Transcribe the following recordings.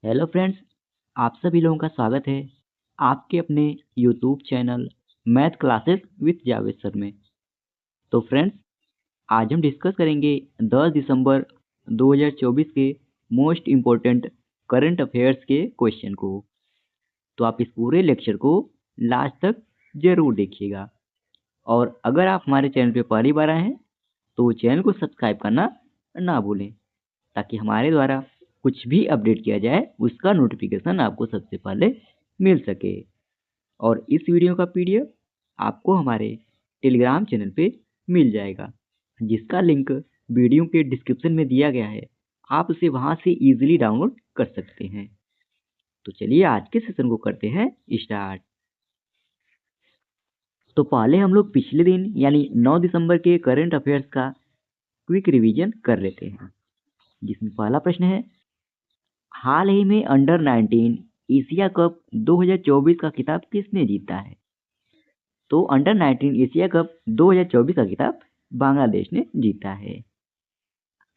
Hello friends, आप सभी लोगों का स्वागत है आपके अपने YouTube channel math classes with Javed sir में। तो फ्रेंड्स, आज हम डिस्कस करेंगे 10 दिसंबर 2024 के मोस्ट इम्पोर्टेंट करंट अफेयर्स के क्वेश्चन को। तो आप इस पूरे लेक्चर को लास्ट तक जरूर देखिएगा। और अगर आप हमारे चैनल पे पहली बार आए हैं तो चैनल को सब्सक्राइब करना ना भूलें, ताकि हमारे द्वारा कुछ भी अपडेट किया जाए उसका नोटिफिकेशन आपको सबसे पहले मिल सके। और इस वीडियो का पीडीएफ आपको हमारे टेलीग्राम चैनल पे मिल जाएगा, जिसका लिंक वीडियो के डिस्क्रिप्शन में दिया गया है। आप उसे वहां से इजीली डाउनलोड कर सकते हैं। तो चलिए आज के सेशन को करते हैं स्टार्ट। तो पहले हम लोग पिछले दिन यानी 9 दिसंबर के करंट अफेयर्स का क्विक रिवीजन कर लेते हैं, जिसमें पहला प्रश्न है, हाल ही में अंडर 19 एशिया कप 2024 का खिताब किसने जीता है? तो अंडर 19 एशिया कप 2024 का खिताब बांग्लादेश ने जीता है।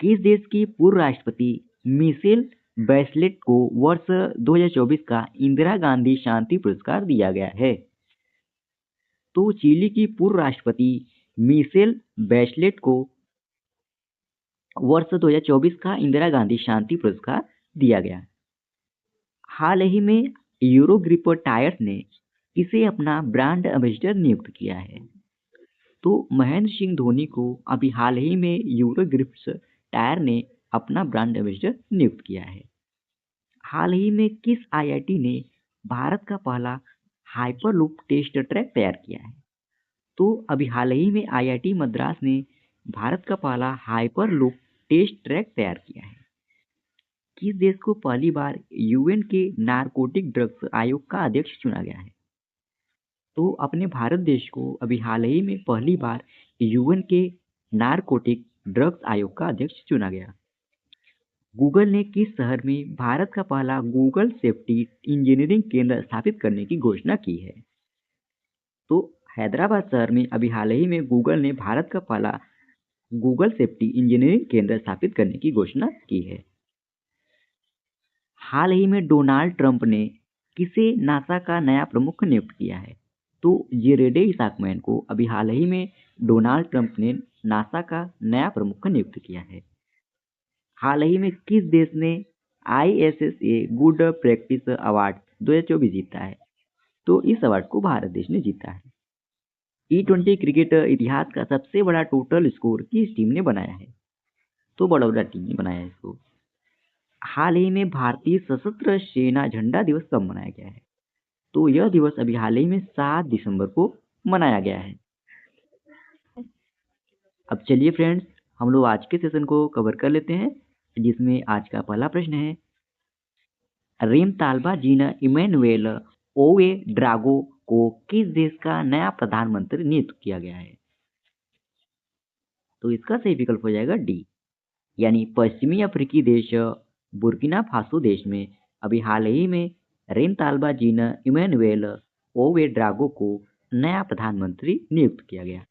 किस देश की पूर्व राष्ट्रपति मिशेल बैचलेट को वर्ष 2024 का इंदिरा गांधी शांति पुरस्कार दिया गया है? तो चिली की पूर्व राष्ट्रपति मिशेल बैचलेट को वर्ष 2024 का इंदिरा गांधी शांति पुरस्कार दिया गया। हाल ही में यूरोग्रिप टायर्स ने किसे अपना ब्रांड एम्बेसडर नियुक्त किया है? तो महेंद्र सिंह धोनी को अभी हाल ही में यूरोग्रिप्स टायर ने अपना ब्रांड एम्बेसडर नियुक्त किया है। हाल ही में किस आईआईटी ने भारत का पहला हाइपरलूप टेस्ट ट्रैक तैयार किया है? तो अभी हाल ही में आईआईटी मद्रास ने भारत का पहला हाइपरलूप टेस्ट ट्रैक तैयार किया है। किस देश को पहली बार यूएन के नारकोटिक ड्रग्स आयोग का अध्यक्ष चुना गया है? तो अपने भारत देश को अभी हाल ही में पहली बार यूएन के नारकोटिक ड्रग्स आयोग का अध्यक्ष चुना गया। गूगल ने किस शहर में भारत का पहला गूगल सेफ्टी इंजीनियरिंग केंद्र स्थापित करने की घोषणा की है? तो हैदराबाद शहर में अभी हाल ही में गूगल ने भारत का पहला गूगल सेफ्टी इंजीनियरिंग केंद्र स्थापित करने की घोषणा की है। हाल ही में डोनाल्ड ट्रंप ने किसे नासा का नया प्रमुख नियुक्त किया है? तो जेरेड इसाकमैन को अभी हाल ही में डोनाल्ड ट्रंप ने नासा का नया प्रमुख नियुक्त किया है। हाल ही में किस देश ने ISSA गुड प्रैक्टिस अवार्ड 2024 जीता है? तो इस अवार्ड को भारत देश ने जीता है। T20 क्रिकेट इतिहास का सबसे बड़ा टोटल स्कोर किस टीम ने बनाया है? तो बड़ौदा टीम ने बनाया है इसको। हाल ही में भारतीय सशस्त्र सेना झंडा दिवस कब मनाया गया है? तो यह दिवस अभी हाल ही में 7 दिसंबर को मनाया गया है। अब चलिए फ्रेंड्स, हम लोग आज के सेशन को कवर कर लेते हैं, जिसमें आज का पहला प्रश्न है, रेम ताल्बा जीना इमैनुएल ओवे ड्रागो को किस देश का नया प्रधानमंत्री नियुक्त किया गया है? तो इसका सही विकल्प हो जाएगा डी, यानी पश्चिमी अफ्रीकी देश बुर्किना फासो देश में अभी हाल ही में रेम ताल्बा जीना इमैनुएल ओवे ड्रागो को नया प्रधानमंत्री नियुक्त किया गया।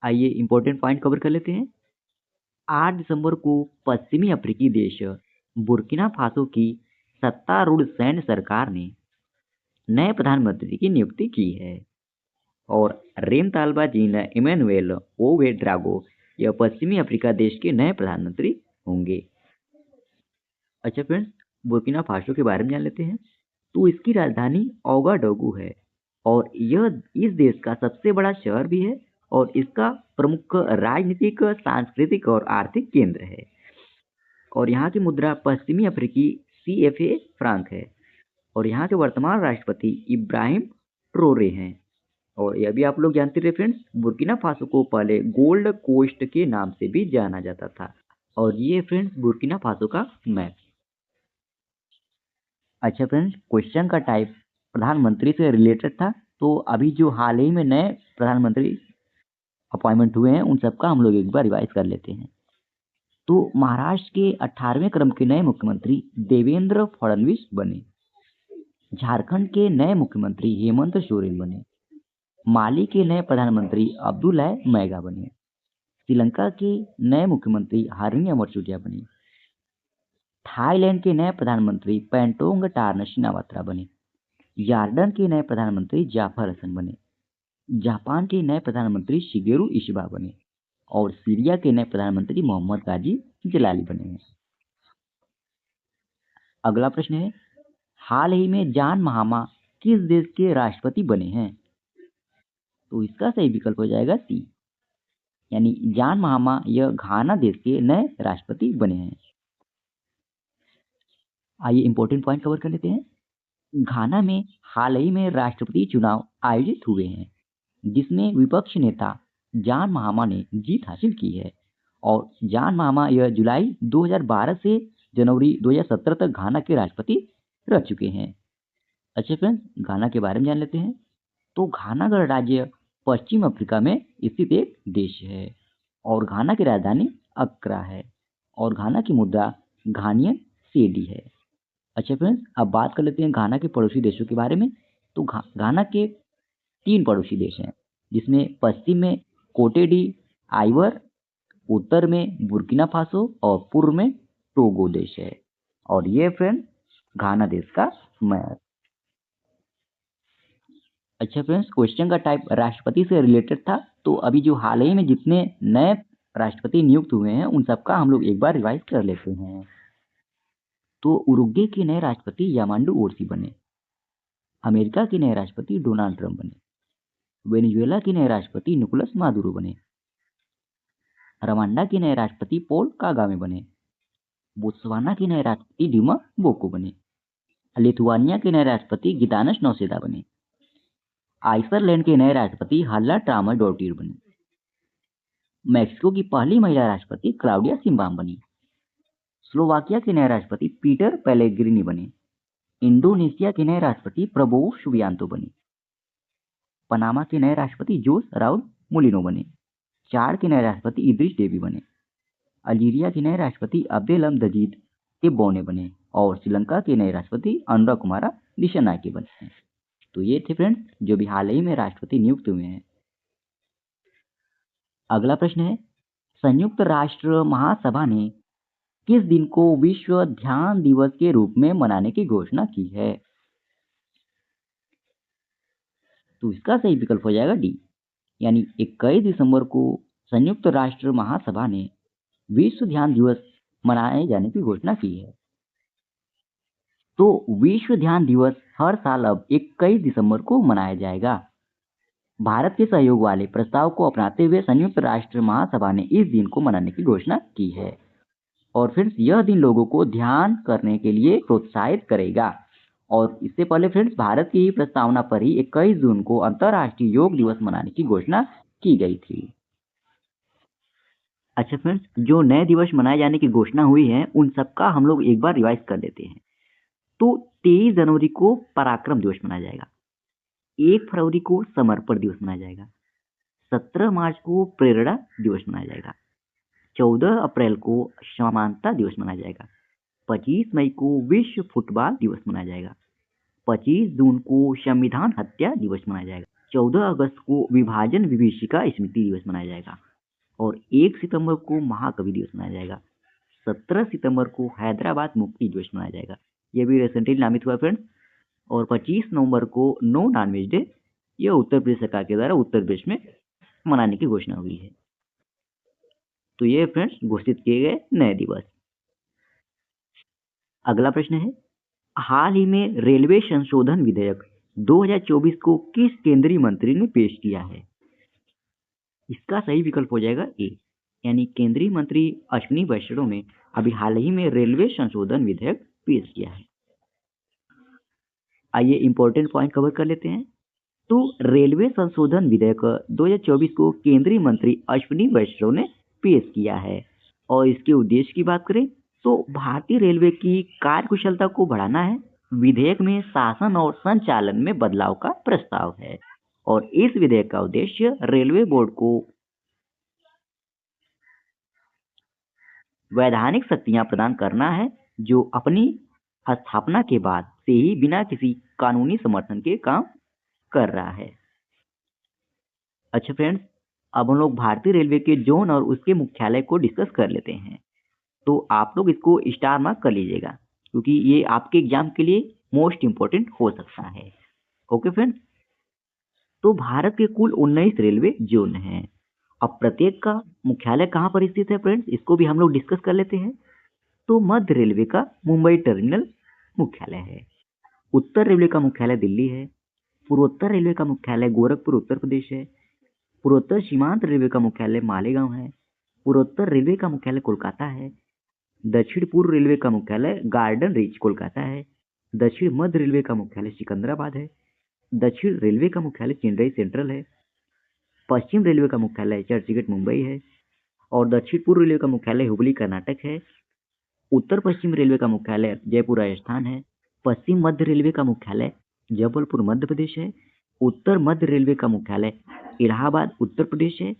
आइए इंपॉर्टेंट पॉइंट कवर कर लेते हैं। 8 दिसंबर को पश्चिमी अफ्रीकी देश बुर्किना फासो की सत्तारूढ़ सैन्य सरकार ने नए प्रधानमंत्री की नियुक्ति की है, और रेम ताल्बा जीना इमैनुएल ओवे ड्रागो यह पश्चिमी अफ्रीका देश के नए प्रधानमंत्री होंगे। अच्छा फ्रेंड्स, बुर्किना फासो के बारे में जान लेते हैं। तो इसकी राजधानी ओगाडोगू है, और यह इस देश का सबसे बड़ा शहर भी है, और इसका प्रमुख राजनीतिक, सांस्कृतिक और आर्थिक केंद्र है। और यहाँ की मुद्रा पश्चिमी अफ्रीकी CFA फ्रांक है, और यहाँ के वर्तमान राष्ट्रपति इब्राहिम ट्रोरे हैं। और यह भी आप लोग जानते रहे फ्रेंड्स, बुर्किना फासो को पहले गोल्ड कोस्ट के नाम से भी जाना जाता था। और ये फ्रेंड्स बुर्किना फासो का मैप। अच्छा फ्रेंड्स, क्वेश्चन का टाइप प्रधानमंत्री से रिलेटेड था। तो अभी जो हाल ही में नए प्रधानमंत्री अपॉइंटमेंट हुए हैं उन सबका हम लोग एक बार रिवाइज कर लेते हैं। तो महाराष्ट्र के 18वें क्रम के नए मुख्यमंत्री देवेंद्र फडणवीस बने। झारखंड के नए मुख्यमंत्री हेमंत सोरेन बने। माली के नए प्रधानमंत्री अब्दुल्लाह मैगा बने। श्रीलंका के नए मुख्यमंत्री हरणी अमरचूटिया बने। थाईलैंड के नए प्रधानमंत्री पेंटोंग टार्न शिनावात्रा बने। यार्डन के नए प्रधानमंत्री जाफर हसन बने। जापान के नए प्रधानमंत्री शिगेरू इशिबा बने और सीरिया के नए प्रधानमंत्री मोहम्मद गाजी जलाली बने हैं। अगला प्रश्न है, हाल ही में जॉन महामा किस देश के राष्ट्रपति बने हैं? तो इसका सही विकल्प हो जाएगा सी, यानी जॉन महामा यह घाना देश के नए राष्ट्रपति बने हैं। आइए इंपॉर्टेंट पॉइंट कवर कर लेते हैं। घाना में हाल ही में राष्ट्रपति चुनाव आयोजित हुए हैं, जिसमें विपक्ष नेता जॉन महामा ने जीत हासिल की है और जॉन महामा यह जुलाई 2012 से जनवरी 2017 तक घाना के राष्ट्रपति रह चुके हैं। अच्छा फ्रेंड्स, घाना के बारे में जान लेते हैं। तो घाना गणराज्य पश्चिम अफ्रीका में स्थित एक देश है और घाना की राजधानी अक्रा है और घाना की मुद्रा घानियन सेडी है। अच्छा फ्रेंड्स, अब बात कर लेते हैं घाना के पड़ोसी देशों के बारे में। तो घाना के 3 पड़ोसी देश हैं, जिसमें पश्चिम में कोटे डी आइवर, उत्तर में बुर्किना फासो और पूर्व में टोगो देश है। और ये फ्रेंड घाना देश का मैप। अच्छा फ्रेंड्स, क्वेश्चन का टाइप राष्ट्रपति से रिलेटेड था। तो अभी जो हाल ही में जितने नए राष्ट्रपति नियुक्त हुए हैं उन सबका हम लोग एक बार रिवाइज कर लेते हैं। तो उरुग्वे के नए राष्ट्रपति यामांडू ओरसी बने। अमेरिका के नए राष्ट्रपति डोनाल्ड ट्रंप बने। वेनेजुएला के नए राष्ट्रपति निकोलस मादुरो बने। रवांडा के नए राष्ट्रपति पॉल कागामे बने। बोत्सवाना के नए राष्ट्रपति ड्यूमा बोको बने। लिथुआनिया के नए राष्ट्रपति गितानस नौसेदा बने। आइसलैंड के नए राष्ट्रपति हल्ला ट्रामा डोटिर बने। मैक्सिको की पहली महिला राष्ट्रपति क्लाउडिया सिम्बाम बनी। स्लोवाकिया के नए राष्ट्रपति पीटर पेलेग्रिनी बने। इंडोनेशिया के नए राष्ट्रपति प्रबोवो सुबियांतो बने। पनामा के नए राष्ट्रपति जोस राउल मुलिनो बने। चाड के नए राष्ट्रपति इद्रिस डेबी बने। अल्जीरिया के नए राष्ट्रपति अब्देल दजीद टेब्बोने बने और श्रीलंका के नए राष्ट्रपति अनुरा कुमारा दिशानायके बने हैं। तो ये थे फ्रेंड्स जो भी हाल ही में राष्ट्रपति नियुक्त हुए हैं। अगला प्रश्न है, संयुक्त राष्ट्र महासभा ने किस दिन को विश्व ध्यान दिवस के रूप में मनाने की घोषणा की है? तो इसका सही विकल्प हो जाएगा डी, यानी 21 दिसंबर को संयुक्त राष्ट्र महासभा ने विश्व ध्यान दिवस मनाए जाने की घोषणा की है। तो विश्व ध्यान दिवस हर साल अब 21 दिसंबर को मनाया जाएगा। भारत के सहयोग वाले प्रस्ताव को अपनाते हुए संयुक्त राष्ट्र महासभा ने इस दिन को मनाने की घोषणा की है और फ्रेंड्स यह दिन लोगों को ध्यान करने के लिए प्रोत्साहित करेगा। और इससे पहले फ्रेंड्स भारत की ही प्रस्तावना पर ही 21 जून को अंतर्राष्ट्रीय योग दिवस मनाने की घोषणा की गई थी। अच्छा फ्रेंड्स, जो नए दिवस मनाए जाने की घोषणा हुई है उन सबका हम लोग एक बार रिवाइज कर लेते हैं। तो 23 जनवरी को पराक्रम दिवस मनाया जाएगा। 1 फरवरी को समर्पण दिवस मनाया जाएगा। 17 मार्च को प्रेरणा दिवस मनाया जाएगा। 14 अप्रैल को समानता दिवस मनाया जाएगा। 25 मई को विश्व फुटबॉल दिवस मनाया जाएगा। 25 जून को संविधान हत्या दिवस मनाया जाएगा। 14 अगस्त को विभाजन विभीषिका स्मृति दिवस मनाया जाएगा और 1 सितंबर को महाकवि दिवस मनाया जाएगा। 17 सितंबर को हैदराबाद मुक्ति दिवस मनाया जाएगा, यह भी रिसेंटली नामित हुआ फ्रेंड्स। और 25 नवंबर को नो नॉनवेज डे, यह उत्तर प्रदेश सरकार के द्वारा उत्तर प्रदेश में मनाने की घोषणा हुई है। तो ये फ्रेंड्स घोषित किए गए नए दिवस। अगला प्रश्न है, हाल ही में रेलवे संशोधन विधेयक 2024 को किस केंद्रीय मंत्री ने पेश किया है? इसका सही विकल्प हो जाएगा ए, यानी केंद्रीय मंत्री अश्विनी वैष्णव ने अभी हाल ही में रेलवे संशोधन विधेयक पेश किया है। आइए इंपॉर्टेंट पॉइंट कवर कर लेते हैं। तो रेलवे संशोधन विधेयक 2024 को केंद्रीय मंत्री अश्विनी वैष्णव ने पेश किया है और इसके उद्देश्य की बात करें तो भारतीय रेलवे की कार्यकुशलता को बढ़ाना है। विधेयक में शासन और संचालन में बदलाव का प्रस्ताव है और इस विधेयक का उद्देश्य रेलवे बोर्ड को वैधानिक शक्तियां प्रदान करना है, जो अपनी स्थापना के बाद से ही बिना किसी कानूनी समर्थन के काम कर रहा है। अच्छा फ्रेंड्स, अब हम लोग भारतीय रेलवे के जोन और उसके मुख्यालय को डिस्कस कर लेते हैं। तो आप लोग इसको स्टार मार्क कर लीजिएगा, क्योंकि ये आपके एग्जाम के लिए मोस्ट इम्पोर्टेंट हो सकता है। ओके फ्रेंड्स, तो भारत के कुल 19 रेलवे जोन हैं। अब प्रत्येक का मुख्यालय कहाँ पर स्थित है फ्रेंड्स, इसको भी हम लोग डिस्कस कर लेते हैं। तो मध्य रेलवे का मुंबई टर्मिनल मुख्यालय है। उत्तर रेलवे का मुख्यालय दिल्ली है। पूर्वोत्तर रेलवे का मुख्यालय गोरखपुर उत्तर प्रदेश है। पूर्वोत्तर सीमांत रेलवे का मुख्यालय मालेगांव है। पूर्वोत्तर रेलवे का मुख्यालय कोलकाता है। दक्षिण पूर्व रेलवे का मुख्यालय गार्डन रीच कोलकाता है। दक्षिण मध्य रेलवे का मुख्यालय सिकंदराबाद है। दक्षिण रेलवे का मुख्यालय चेन्नई सेंट्रल है। पश्चिम रेलवे का मुख्यालय चर्चगेट मुंबई है। और दक्षिण पूर्व रेलवे का मुख्यालय हुबली कर्नाटक है। उत्तर पश्चिम रेलवे का मुख्यालय जयपुर राजस्थान है। पश्चिम मध्य रेलवे का मुख्यालय जबलपुर मध्य प्रदेश है। उत्तर मध्य रेलवे का मुख्यालय इलाहाबाद उत्तर प्रदेश है।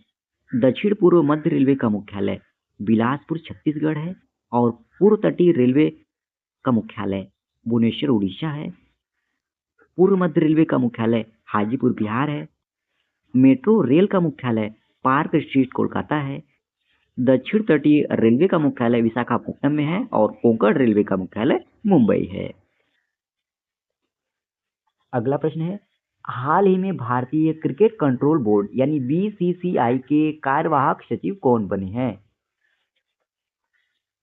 दक्षिण पूर्व मध्य रेलवे का मुख्यालय बिलासपुर छत्तीसगढ़ है। और पूर्व तटीय रेलवे का मुख्यालय भुवनेश्वर उड़ीसा है। पूर्व मध्य रेलवे का मुख्यालय हाजीपुर बिहार है। मेट्रो रेल का मुख्यालय पार्क स्ट्रीट कोलकाता है। दक्षिण तटीय रेलवे का मुख्यालय विशाखापट्टनम में है। और कोंकण रेलवे का मुख्यालय मुंबई है। अगला प्रश्न है, हाल ही में भारतीय क्रिकेट कंट्रोल बोर्ड यानी बीसीसीआई के कार्यवाहक सचिव कौन बने हैं?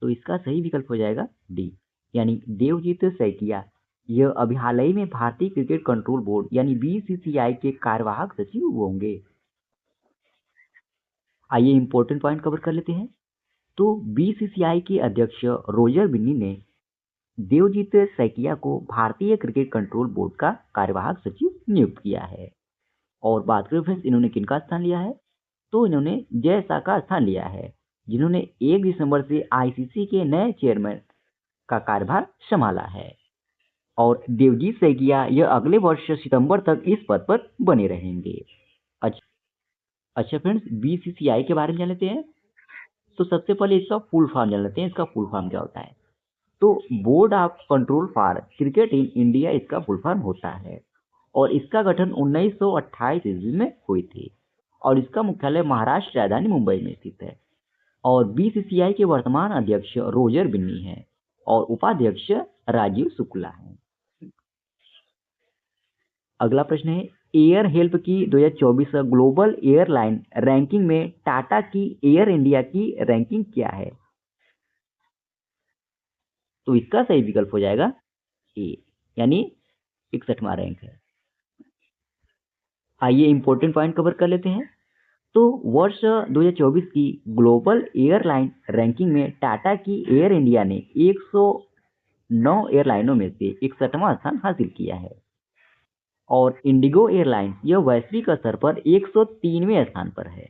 तो इसका सही विकल्प हो जाएगा डी, यानी देवजीत सैकिया। यह अभी हाल ही में भारतीय क्रिकेट कंट्रोल बोर्ड यानी बीसीसीआई के कार्यवाहक सचिव होंगे। आइए इंपॉर्टेंट पॉइंट कवर कर लेते हैं। तो बीसीसीआई के अध्यक्ष रोजर बिन्नी ने देवजीत सैकिया को भारतीय क्रिकेट कंट्रोल बोर्ड का कार्यवाहक सचिव नियुक्त किया है। और बात करें फ्रेंड्स, इन्होंने किनका स्थान लिया है? तो इन्होंने जय शाह का स्थान लिया है, जिन्होंने 1 दिसंबर से आईसीसी के नए चेयरमैन का कार्यभार संभाला है। और देवजीत सैकिया यह अगले वर्ष सितंबर तक इस पद पर बने रहेंगे। अच्छा फ्रेंड्स, बीसीसीआई के बारे में जान लेते हैं। तो सबसे पहले इसका फुल फॉर्म जान लेते हैं, इसका फुल फॉर्म क्या होता है। तो board of control for cricket in India इसका फुल फॉर्म होता है। और इसका गठन 1928 ईस्वी में हुई थी। और इसका मुख्यालय महाराष्ट्र राजधानी मुंबई में स्थित है। और बीसीसीआई के वर्तमान अध्यक्ष रोजर बिन्नी है। और उपाध्यक्ष राजीव शुक्ला है। अगला प्रश्न है, एयर हेल्प की 2024 ग्लोबल एयरलाइन रैंकिंग में टाटा की एयर इंडिया की रैंकिंग क्या है? तो इसका सही विकल्प हो जाएगा ए, यानी 61वां रैंक है। आइए इंपॉर्टेंट पॉइंट कवर कर लेते हैं। तो वर्ष 2024 की ग्लोबल एयरलाइन रैंकिंग में टाटा की एयर इंडिया ने 109 एयरलाइनों में से 61वां स्थान हासिल किया है। और इंडिगो एयरलाइंस यह वैश्विक स्तर पर 103वें स्थान पर है,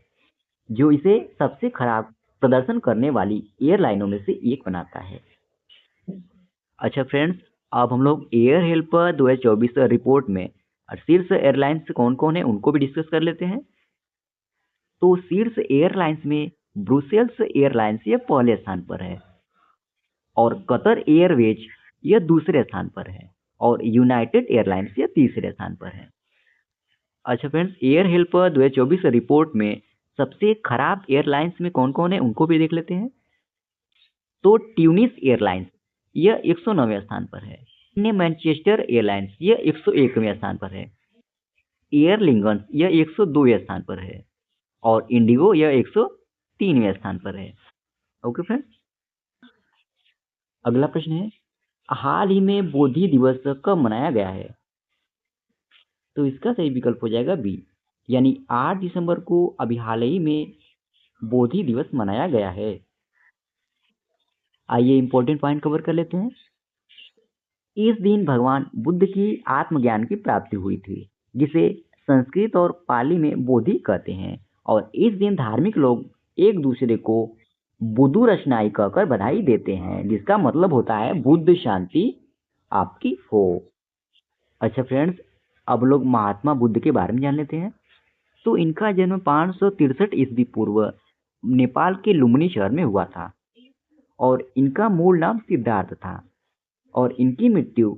जो इसे सबसे खराब प्रदर्शन करने वाली एयरलाइनों में से एक बनाता है। अच्छा फ्रेंड्स, अब हम लोग एयर हेल्प 2024 रिपोर्ट में शीर्ष एयरलाइंस कौन कौन है उनको भी डिस्कस कर लेते हैं। तो शीर्ष एयरलाइंस में ब्रुसेल्स एयरलाइंस यह पहले स्थान पर है। और कतर एयरवेज यह दूसरे स्थान पर है। और यूनाइटेड एयरलाइंस यह तीसरे स्थान पर है। अच्छा फ्रेंड्स, एयर हेल्प 2024 रिपोर्ट में सबसे खराब एयरलाइंस में कौन कौन है उनको भी देख लेते हैं। तो ट्यूनिस एयरलाइंस यह 109वें स्थान पर है। मैनचेस्टर एयरलाइंस यह 101वें स्थान पर है। एयर लिंगन्स यह 102वें स्थान पर है। और इंडिगो यह 103वें स्थान पर है। ओके फ्रेंड्स, अगला प्रश्न है, हाल ही में बोधि दिवस कब मनाया गया है? तो इसका सही विकल्प हो जाएगा बी, यानी 8 दिसंबर को अभी हाल ही में बोधि दिवस मनाया गया है। आइए इंपॉर्टेंट पॉइंट कवर कर लेते हैं। इस दिन भगवान बुद्ध की आत्मज्ञान की प्राप्ति हुई थी, जिसे संस्कृत और पाली में बोधि कहते हैं। और इस दिन धार्मिक लोग एक दूसरे को बुद्धू रचनाई कहकर बधाई देते हैं, जिसका मतलब होता है बुद्ध शांति आपकी हो। अच्छा फ्रेंड्स, अब लोग महात्मा बुद्ध के बारे में जान लेते हैं। तो इनका जन्म 563 ईस्वी पूर्व नेपाल के लुम्बिनी शहर में हुआ था। और इनका मूल नाम सिद्धार्थ था। और इनकी मृत्यु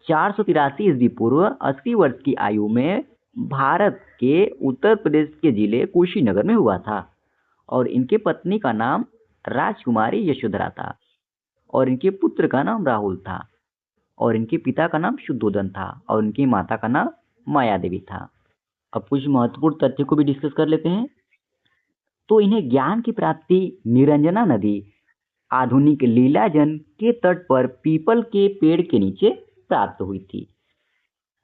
483 ईस्वी पूर्व 80 वर्ष की आयु में भारत के उत्तर प्रदेश के जिले कुशीनगर में हुआ था। और इनके पत्नी का नाम राजकुमारी यशोधरा था और इनके पुत्र का नाम राहुल था और इनके पिता का नाम शुद्धोधन था और इनकी माता का नाम माया देवी था। अब कुछ महत्वपूर्ण तथ्य को भी डिस्कस कर लेते हैं। तो इन्हें ज्ञान की प्राप्ति निरंजना नदी आधुनिक लीलाजन के तट पर पीपल के पेड़ के नीचे प्राप्त हुई थी।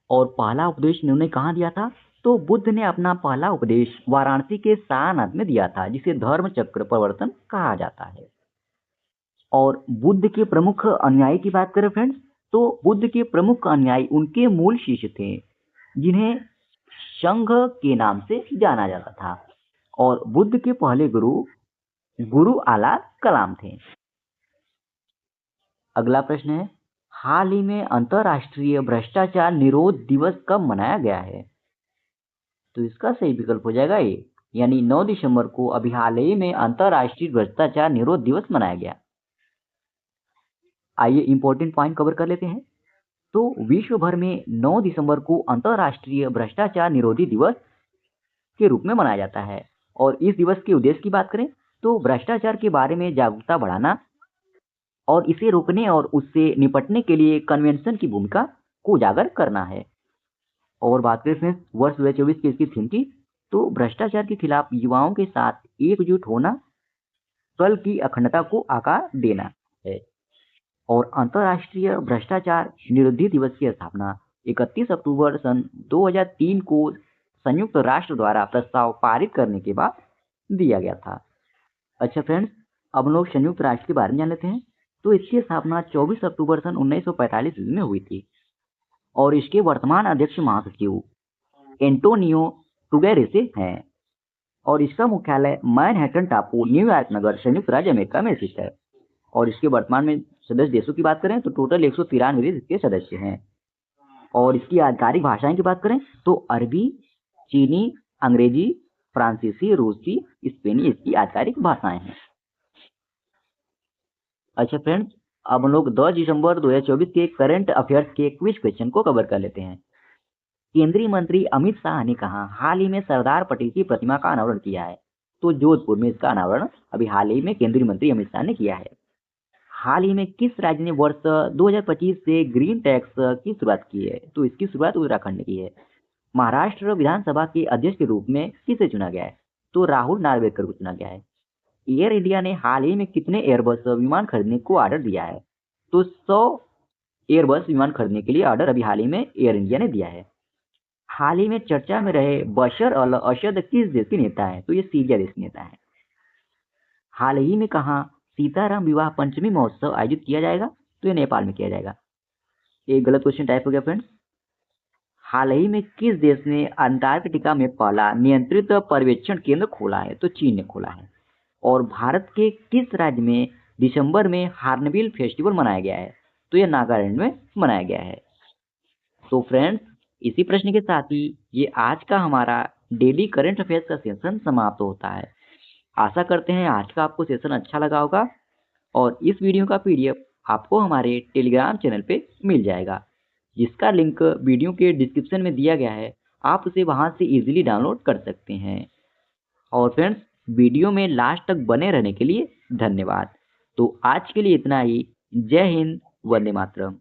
और पहला उपदेश इन्होंने कहाँ दिया था? तो बुद्ध ने अपना पहला उपदेश वाराणसी के सारनाथ में दिया था, जिसे धर्म चक्र प्रवर्तन कहा जाता है। और बुद्ध के प्रमुख अनुयायी की बात करें फ्रेंड्स, तो बुद्ध के प्रमुख अनुयायी उनके मूल शिष्य थे, जिन्हें संघ के नाम से जाना जाता था। और बुद्ध के पहले गुरु आला कलाम थे। अगला प्रश्न है, हाल ही में अंतरराष्ट्रीय भ्रष्टाचार निरोध दिवस कब मनाया गया है? तो इसका सही विकल्प हो जाएगा ये, यानी 9 दिसंबर को अभी हाल ही में अंतरराष्ट्रीय भ्रष्टाचार निरोध दिवस मनाया गया। आइए इंपॉर्टेंट पॉइंट कवर कर लेते हैं। तो विश्व भर में 9 दिसंबर को अंतरराष्ट्रीय भ्रष्टाचार निरोधी दिवस के रूप में मनाया जाता है। और इस दिवस के उद्देश्य की बात करें तो भ्रष्टाचार के बारे में जागरूकता बढ़ाना और इसे रोकने और उससे निपटने के लिए कन्वेंशन की भूमिका को उजागर करना है। और बात करें फ्रेंड्स वर्ष 2024 की इसकी थीम की, तो भ्रष्टाचार के खिलाफ युवाओं के साथ एकजुट होना, कल की अखंडता को आकार देना है। और अंतरराष्ट्रीय भ्रष्टाचार निरोधी दिवस की स्थापना 31 अक्टूबर सन 2003 को संयुक्त राष्ट्र द्वारा प्रस्ताव पारित करने के बाद दिया गया था। अच्छा फ्रेंड्स, अब लोग संयुक्त राष्ट्र के बारे में जान लेते हैं। तो इसकी स्थापना 24 अक्टूबर सन 1945 ईस्वी में हुई थी और इसके वर्तमान अध्यक्ष महासचिव एंटोनियो गुटेरेस हैं और इसका मुख्यालय मैनहट्टन टापू न्यूयॉर्क नगर संयुक्त राज्य अमेरिका में स्थित है। और इसके वर्तमान में सदस्य देशों की बात करें तो टोटल 193 देश इसके सदस्य हैं। और इसकी आधिकारिक भाषाएं की बात करें तो अरबी, चीनी, अंग्रेजी, फ्रांसीसी, रूसी, स्पेनी इसकी आधिकारिक भाषाएं हैं। अच्छा फ्रेंड्स, अब हम लोग 10 दिसंबर 2024 के करंट अफेयर्स के क्विज क्वेश्चन को कवर कर लेते हैं। केंद्रीय मंत्री अमित शाह ने कहा हाल ही में सरदार पटेल की प्रतिमा का अनावरण किया है? तो जोधपुर में इसका अनावरण अभी हाल ही में केंद्रीय मंत्री अमित शाह ने किया है। हाल ही में किस राज्य ने वर्ष 2025 से ग्रीन टैक्स की शुरुआत की है? तो इसकी शुरुआत उत्तराखंड ने की है। महाराष्ट्र विधानसभा के अध्यक्ष के रूप में किसे चुना गया है? तो राहुल नार्वेकर को चुना गया है। एयर इंडिया ने हाल ही में कितने एयरबस विमान खरीदने को ऑर्डर दिया है? तो 100 एयरबस विमान खरीदने के लिए ऑर्डर अभी हाल ही में एयर इंडिया ने दिया है। हाल ही में चर्चा में रहे बशर अल असद किस देश के नेता है? तो ये सीरिया देश के नेता है। हाल ही में कहाँ सीताराम विवाह पंचमी महोत्सव आयोजित किया जाएगा? तो ये नेपाल में किया जाएगा। एक गलत क्वेश्चन टाइप हो गया फ्रेंड्स। हाल ही में किस देश ने अंटार्कटिका में पहला नियंत्रित पर्यवेक्षण केंद्र खोला है? तो चीन ने खोला है। और भारत के किस राज्य में दिसंबर में हार्नबिल फेस्टिवल मनाया गया है? तो यह नागालैंड में मनाया गया है। तो फ्रेंड्स, इसी प्रश्न के साथ ही ये आज का हमारा डेली करंट अफेयर्स का सेशन समाप्त होता है। आशा करते हैं आज का आपको सेशन अच्छा लगा होगा और इस वीडियो का पीडीएफ आपको हमारे टेलीग्राम चैनल पे मिल जाएगा, जिसका लिंक वीडियो के डिस्क्रिप्शन में दिया गया है। आप उसे वहां से इजीली डाउनलोड कर सकते हैं। और फ्रेंड्स, वीडियो में लास्ट तक बने रहने के लिए धन्यवाद। तो आज के लिए इतना ही। जय हिंद, वंदे मातरम।